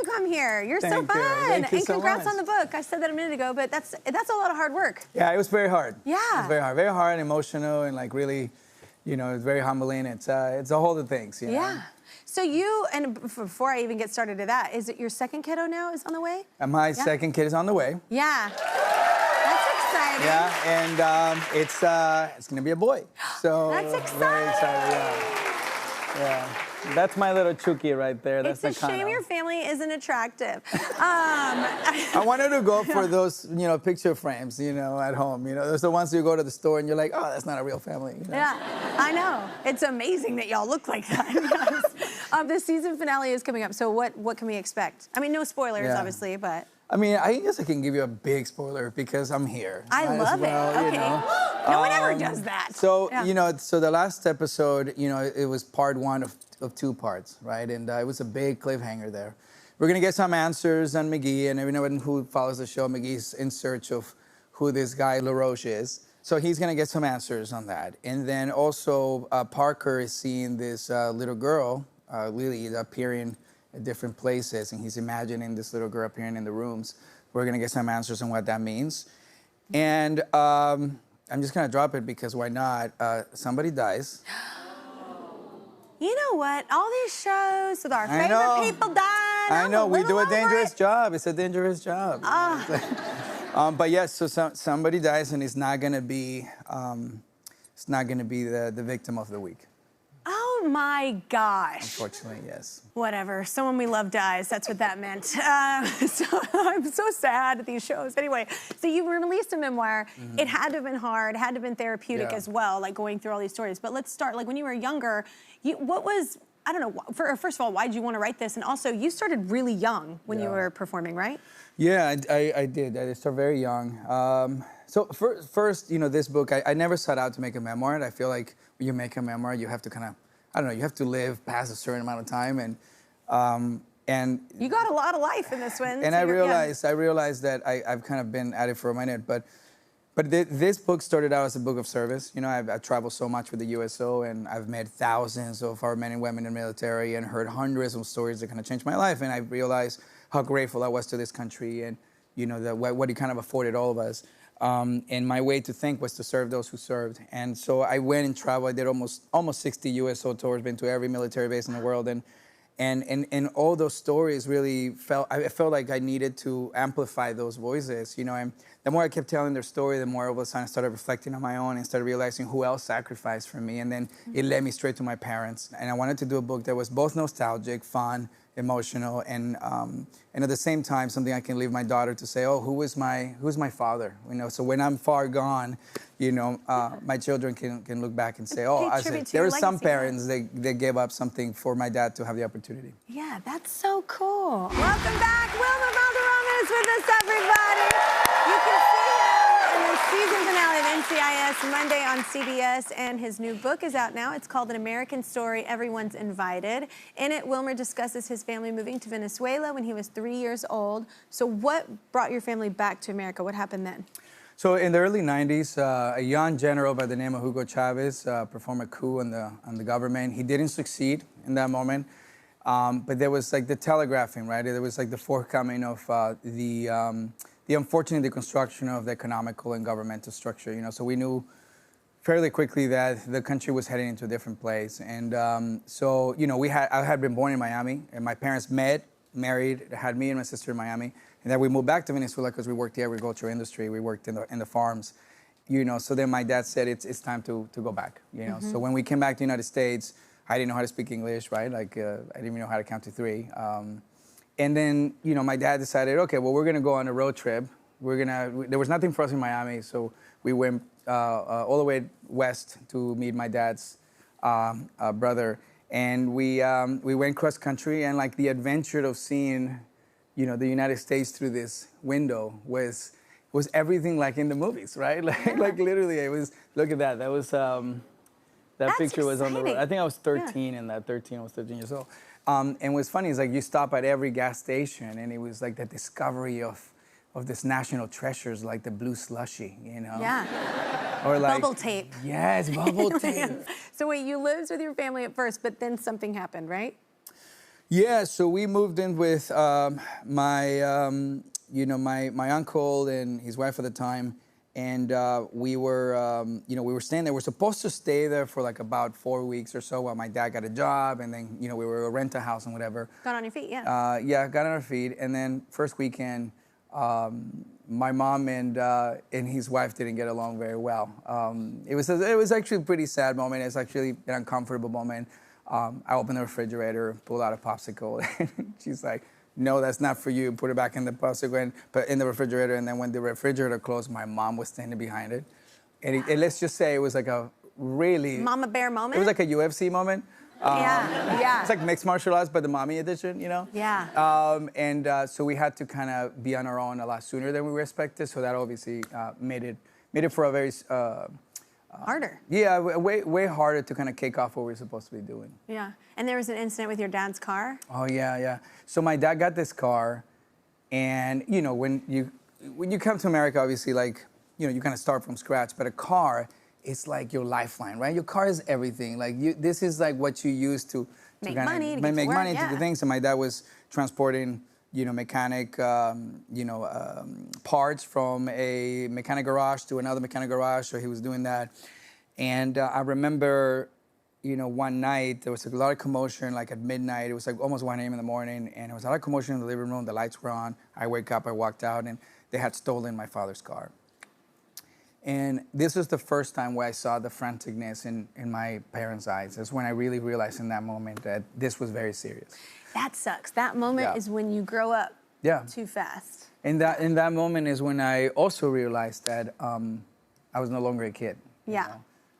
come here. You're so Thank you. fun. Thank you And so congrats much. on the book. I said that a minute ago, but that's a lot of hard work. Yeah, it was very hard. Yeah. It was very hard, emotional, and like really, you know, it's very humbling. It's a whole of things, you know? Yeah. So you, and before I even get started to that, is it your second kiddo now is on the way? And my second kid is on the way. Yeah. That's exciting. Yeah, and it's gonna be a boy. So That's exciting. Very excited, yeah. That's my little Chucky right there. That's It's a shame your family isn't attractive. I wanted to go for those, you know, picture frames, you know, at home. You know, those are the ones you go to the store and you're like, oh, that's not a real family. You know? Yeah, I know. It's amazing that y'all look like that. Yes. The season finale is coming up, so what can we expect? I mean, no spoilers, obviously, but... I mean, I guess I can give you a big spoiler because I'm here. I love it. Okay. You know. No one ever does that. So, you know, so the last episode, you know, it was part one of two parts, right? And it was a big cliffhanger there. We're going to get some answers on McGee, and everyone who follows the show, McGee's in search of who this guy LaRoche is. So he's going to get some answers on that. And then also Parker is seeing this little girl, Lily, appearing at different places, and he's imagining this little girl appearing in the rooms. We're gonna get some answers on what that means. And I'm just gonna drop it because why not? Somebody dies. You know what? All these shows with our favorite people die. I know, we do a dangerous job. It's a dangerous job. But yes, so somebody dies, and it's not gonna be the victim of the week. Oh my gosh. Unfortunately, yes. Whatever. Someone we love dies. That's what that meant. So I'm so sad at these shows. Anyway, so you released a memoir. It had to have been hard, had to have been therapeutic as well, like going through all these stories. But let's start, like when you were younger, what was, I don't know, first of all, why did you want to write this? And also, you started really young when you were performing, right? Yeah, I did. I started very young. So first, you know, this book, I never set out to make a memoir. I feel like when you make a memoir, you have to kind of, I don't know, you have to live past a certain amount of time, and you got a lot of life in this one. And so I realized that I've kind of been at it for a minute, but this book started out as a book of service. You know, I've traveled so much with the USO, and I've met thousands of our men and women in the military, and heard hundreds of stories that kind of changed my life, and I realized how grateful I was to this country, and you know what it kind of afforded all of us. And my way to think was to serve those who served. And so I went and traveled. I did almost 60 USO tours, been to every military base in the world. And all those stories really I felt like I needed to amplify those voices, you know. And the more I kept telling their story, the more all of a sudden I started reflecting on my own and started realizing who else sacrificed for me. And then it led me straight to my parents. And I wanted to do a book that was both nostalgic, fun, emotional, and at the same time something I can leave my daughter to say, oh, who's my father? You know, so when I'm far gone, you know, my children can look back and say, oh, there were some parents that gave up something for my dad to have the opportunity. Yeah, that's so cool. Welcome back, Wilmer Valderrama is with us, everybody. You can see him in the season finale of NCIS Monday on CBS, and his new book is out now. It's called An American Story, Everyone's Invited. In it, Wilmer discusses his family moving to Venezuela when he was 3 years old. So what brought your family back to America? What happened then? So in the early 90s, a young general by the name of Hugo Chavez performed a coup on the government. He didn't succeed in that moment, but there was like the telegraphing, right? There was like the forthcoming of the unfortunate deconstruction of the economical and governmental structure, you know. So we knew fairly quickly that the country was heading into a different place. And so, you know, I had been born in Miami, and my parents married, had me and my sister in Miami. And then we moved back to Venezuela because we worked the agriculture industry. We worked in the farms, you know. So then my dad said it's time to go back, you know. So when we came back to the United States, I didn't know how to speak English, right? Like I didn't even know how to count to 3. And then, you know, my dad decided, okay, well, we're gonna go on a road trip. There was nothing for us in Miami, so we went all the way west to meet my dad's brother. And we went cross country, and like the adventure of seeing, you know, the United States through this window was everything like in the movies, right? Like literally, it was. Look at that. That was that picture was on the road. I think I was 13, and that 13 I was 13 years old. And what's funny is like you stop at every gas station, and it was like the discovery of this national treasures, like the blue slushy, you know. Yeah. Or like bubble tape. Yes, bubble tape. So wait, you lived with your family at first, but then something happened, right? Yeah, so we moved in with my uncle and his wife at the time, and we were staying there. We were supposed to stay there for like about 4 weeks or so while my dad got a job, and then we were rent a house and whatever. Got on your feet, yeah. Yeah, got on our feet, and then first weekend, my mom and his wife didn't get along very well. It was actually a pretty sad moment. It's actually an uncomfortable moment. I opened the refrigerator, pulled out a popsicle, and she's like, "No, that's not for you. Put it back in the popsicle and put in the refrigerator." And then when the refrigerator closed, my mom was standing behind it, and let's just say it was like a really Mama bear moment. It was like a UFC moment. Yeah. It's like mixed martial arts, but the mommy edition, Yeah. So we had to kind of be on our own a lot sooner than we were expected. So that obviously made it for a very harder. Yeah, way harder to kind of kick off what we were supposed to be doing. Yeah. And there was an incident with your dad's car. Oh yeah. So my dad got this car, and when you come to America, obviously you kind of start from scratch, but a car, it's like your lifeline, right? Your car is everything. Like this is like what you use to make kinda money, to make money yeah. to do things. And my dad was transporting, mechanic, parts from a mechanic garage to another mechanic garage. So he was doing that, and I remember, one night there was a lot of commotion. Like at midnight, it was like almost 1 a.m. in the morning, and there was a lot of commotion in the living room. The lights were on. I wake up, I walked out, and they had stolen my father's car. And this was the first time where I saw the franticness in my parents' eyes. That's when I really realized in that moment that this was very serious. That sucks. That moment is when you grow up too fast. And in that moment is when I also realized that I was no longer a kid. Yeah.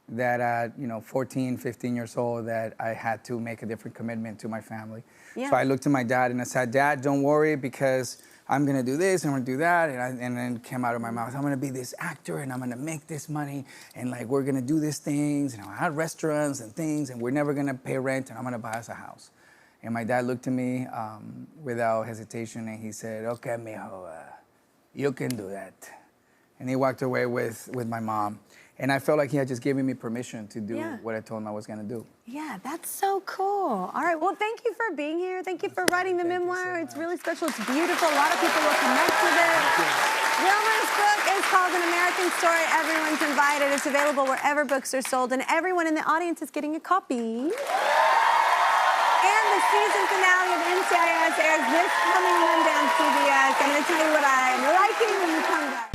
That at 14, 15 years old, that I had to make a different commitment to my family. Yeah. So I looked to my dad and I said, "Dad, don't worry, because I'm gonna do this, I'm gonna do that," and then it came out of my mouth, "I'm gonna be this actor, and I'm gonna make this money, and like we're gonna do these things, and I had restaurants and things, and we're never gonna pay rent, and I'm gonna buy us a house." And my dad looked at me without hesitation, and he said, "Okay, mijo, you can do that." And he walked away with my mom. And I felt like he had just given me permission to do what I told him I was going to do. Yeah, that's so cool. All right, well, thank you for being here. Thank you for writing the memoir. It's really special. It's beautiful. A lot of people will connect with it. Wilmer's book is called An American Story. Everyone's invited. It's available wherever books are sold, and everyone in the audience is getting a copy. And the season finale of NCIS airs this coming Monday on CBS. I'm going to tell you what I'm liking when you come back.